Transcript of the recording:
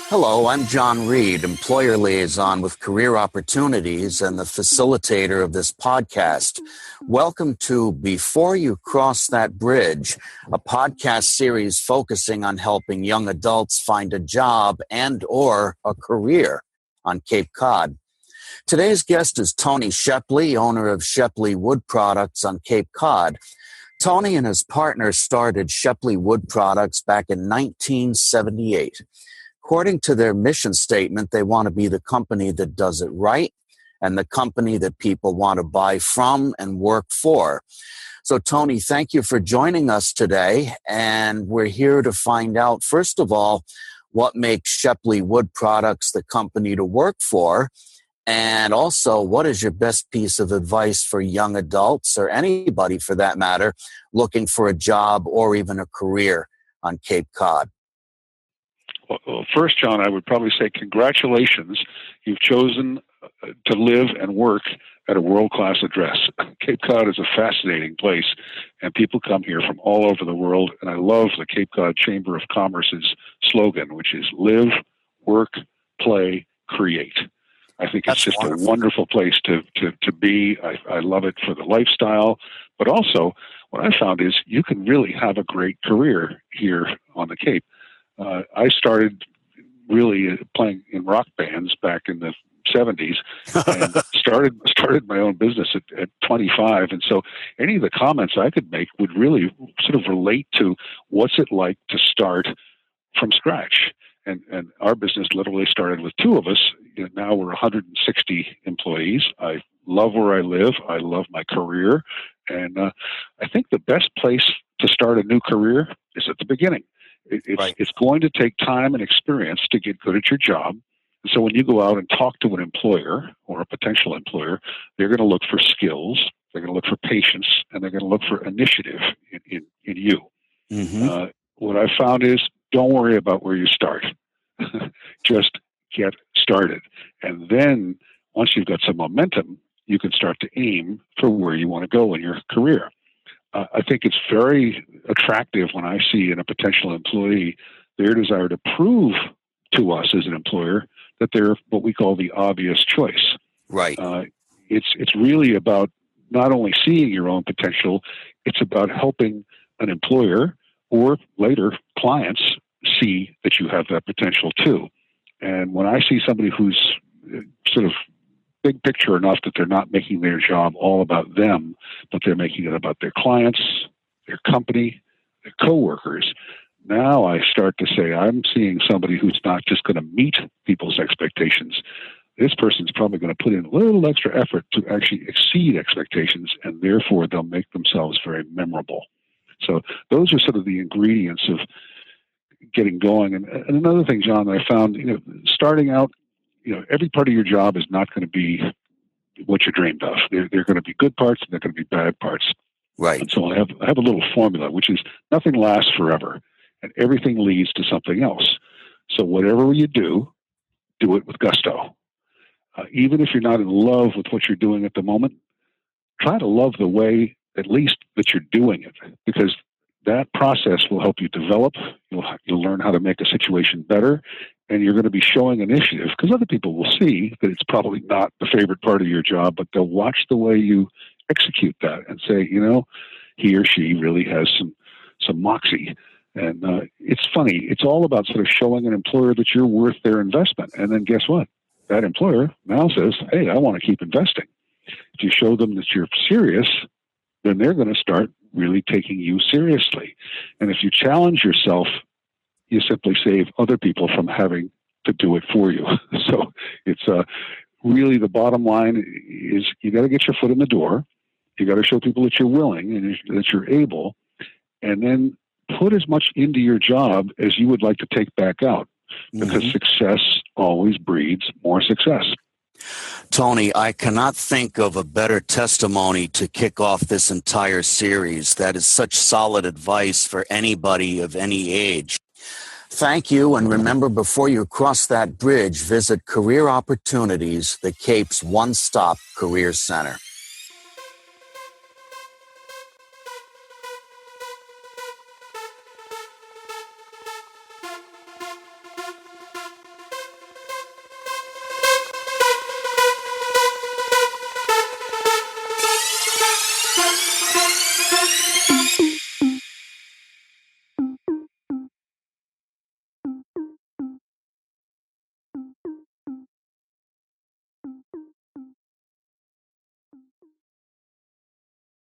Hello, I'm John Reed, employer liaison with Career Opportunities and the facilitator of this podcast. Welcome to Before You Cross That Bridge, a podcast series focusing on helping young adults find a job and or a career on Cape Cod. Today's guest is Tony Shepley, owner of Shepley Wood Products on Cape Cod. Tony and his partner started Shepley Wood Products back in 1978. According to their mission statement, they want to be the company that does it right and the company that people want to buy from and work for. So, Tony, thank you for joining us today. And we're here to find out, first of all, what makes Shepley Wood Products the company to work for. And also, what is your best piece of advice for young adults or anybody for that matter looking for a job or even a career on Cape Cod? Well, first, John, I would probably say congratulations. You've chosen to live and work at a world-class address. Cape Cod is a fascinating place, and people come here from all over the world. And I love the Cape Cod Chamber of Commerce's slogan, which is live, work, play, create. I think it's just wonderful. A wonderful place to be. I love it for the lifestyle, but also what I found is you can really have a great career here on the Cape. I started really playing in rock bands back in the 70s and started my own business at 25. And so any of the comments I could make would really sort of relate to what's it like to start from scratch. And our business literally started with two of us. Now we're 160 employees. I love where I live. I love my career. And I think the best place to start a new career is at the beginning. It's going to take time and experience to get good at your job. And so when you go out and talk to an employer or a potential employer, they're going to look for skills, they're going to look for patience, and they're going to look for initiative in you. Mm-hmm. What I found is don't worry about where you start. Just get started. And then once you've got some momentum, you can start to aim for where you want to go in your career. I think it's very attractive when I see in a potential employee their desire to prove to us as an employer that they're what we call the obvious choice. Right. It's really about not only seeing your own potential, it's about helping an employer or later clients see that you have that potential too. And when I see somebody who's sort of big picture enough that they're not making their job all about them, but they're making it about their clients, their company, their coworkers. Now I start to say, I'm seeing somebody who's not just going to meet people's expectations. This person's probably going to put in a little extra effort to actually exceed expectations, and therefore they'll make themselves very memorable. So those are sort of the ingredients of getting going. And another thing, John, that I found, starting out, every part of your job is not going to be what you dreamed of. There are going to be good parts and there are going to be bad parts. Right. And so I have a little formula, which is nothing lasts forever and everything leads to something else. So whatever you do it with gusto. Even if you're not in love with what you're doing at the moment, try to love the way, at least, that you're doing it, because that process will help you develop. You'll learn how to make a situation better, and you're going to be showing initiative because other people will see that it's probably not the favorite part of your job, but they'll watch the way you execute that and say, he or she really has some moxie. And it's funny. It's all about sort of showing an employer that you're worth their investment. And then guess what? That employer now says, hey, I want to keep investing. If you show them that you're serious, then they're going to start really taking you seriously. And if you challenge yourself, you simply save other people from having to do it for you. So it's really the bottom line is you got to get your foot in the door. You got to show people that you're willing and that you're able, and then put as much into your job as you would like to take back out, because success always breeds more success. Tony, I cannot think of a better testimony to kick off this entire series. That is such solid advice for anybody of any age. Thank you, and remember, before you cross that bridge, visit Career Opportunities, the Cape's one-stop career center.